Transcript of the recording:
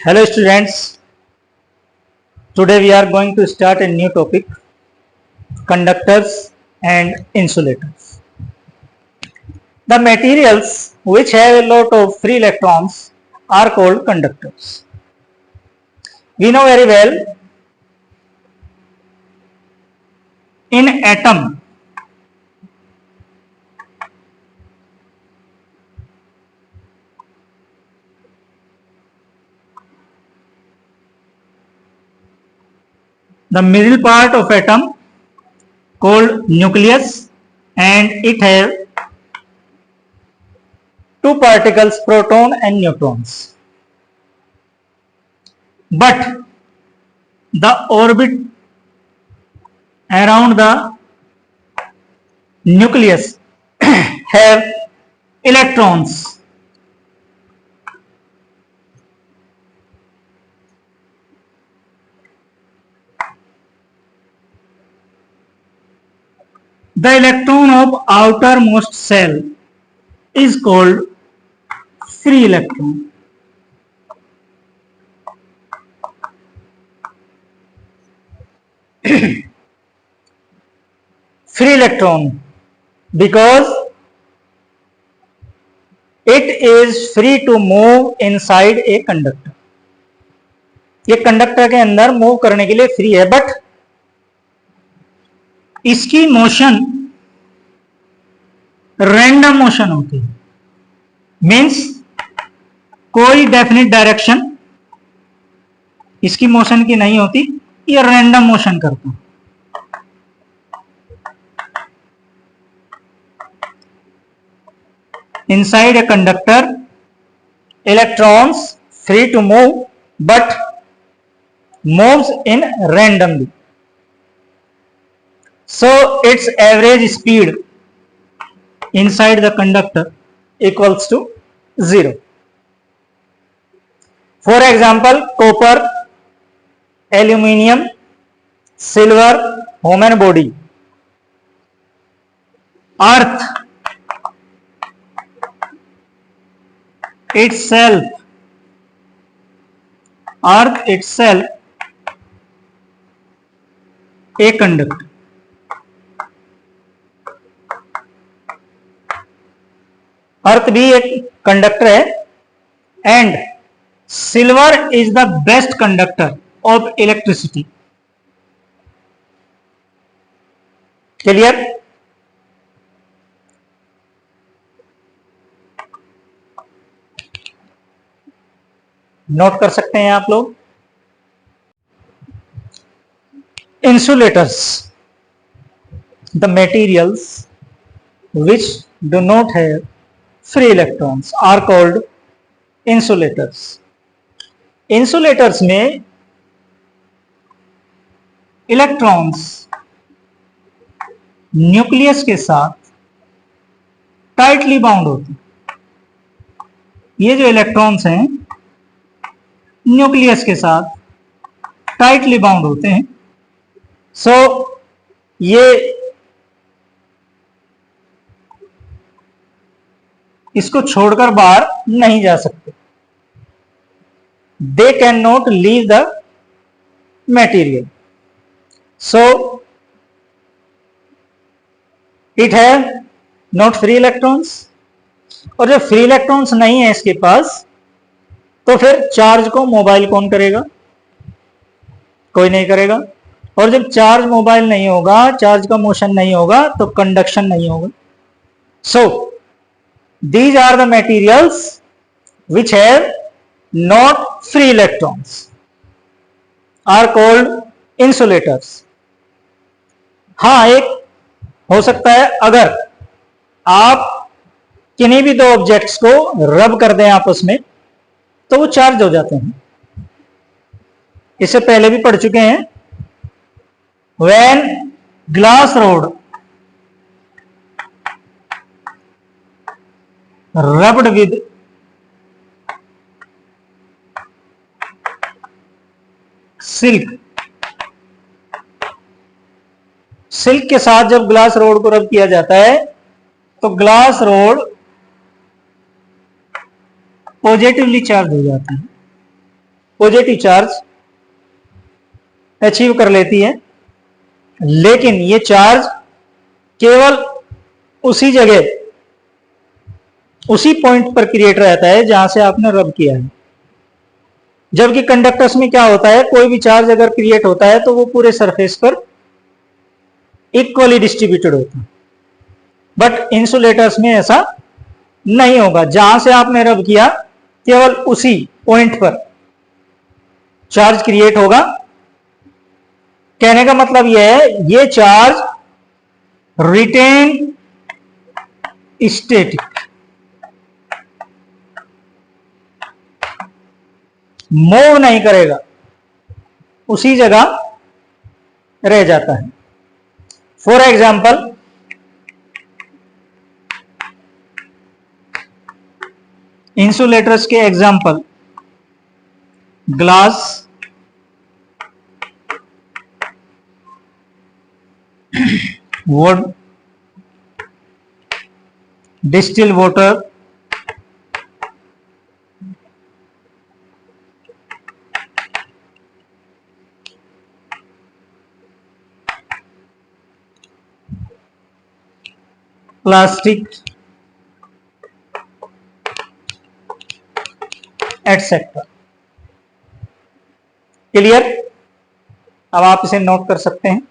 Hello students, today we are going to start a new topic, conductors and insulators. The materials which have a lot of free electrons are called conductors. We know very well in atom the middle part of atom called nucleus, and it have two particles, proton and neutrons. But the orbit around the nucleus have electrons. The electron of outermost shell is called free electron. Free electron because it is free to move inside a conductor. ये conductor के अंदर move करने के लिए free है, but इसकी motion random motion होती है, मीन्स कोई डेफिनेट डायरेक्शन इसकी मोशन की नहीं होती, ये रैंडम मोशन करता है. Inside a conductor, electrons free to move but moves in randomly. So its average speed inside the conductor equals to 0. For example, copper, aluminium, silver, human body. Earth itself a conductor. अर्थ भी एक conductor है, and silver is the best conductor of electricity. Clear? Note कर सकते हैं आप लोग. Insulators, the materials which do not have free electrons are called insulators. Insulators में electrons nucleus के साथ टाइटली बाउंड होते हैं. ये जो इलेक्ट्रॉन्स हैं न्यूक्लियस के साथ टाइटली बाउंड होते हैं. सो ये इसको छोड़कर बाहर नहीं जा सकते. They can not leave the material. So it have not free electrons. और जब फ्री इलेक्ट्रॉन्स नहीं है इसके पास, तो फिर चार्ज को मोबाइल कौन करेगा? कोई नहीं करेगा. और जब चार्ज मोबाइल नहीं होगा, चार्ज का मोशन नहीं होगा, तो कंडक्शन नहीं होगा. सो these are the materials which have not free electrons are called insulators. हाँ, एक हो सकता है अगर आप किन्हीं भी दो ऑब्जेक्ट्स को रब कर दें आपस में, तो वो चार्ज हो जाते हैं. इससे पहले भी पढ़ चुके हैं. when glass rod rubbed with silk के साथ जब ग्लास रोड को रब किया जाता है, तो ग्लास रोड पॉजिटिवली चार्ज हो जाता है. पॉजिटिव चार्ज अचीव कर लेती है, लेकिन ये चार्ज केवल उसी जगह, उसी पॉइंट पर क्रिएट रहता है जहां से आपने रब किया है। जबकि कंडक्टर्स में क्या होता है, कोई भी चार्ज अगर क्रिएट होता है तो वो पूरे सरफेस पर इक्वली डिस्ट्रीब्यूटेड होता है, बट इंसुलेटर्स में ऐसा नहीं होगा। जहां से आपने रब किया केवल उसी पॉइंट पर चार्ज क्रिएट होगा। कहने का मतलब यह है, ये चार्ज रिटेन स्टेटिक, मूव नहीं करेगा, उसी जगह रह जाता है। फॉर एग्जाम्पल, इंसुलेटर्स के example glass, would, distil water, plastic, etcetera. Clear? अब आप इसे नोट कर सकते हैं।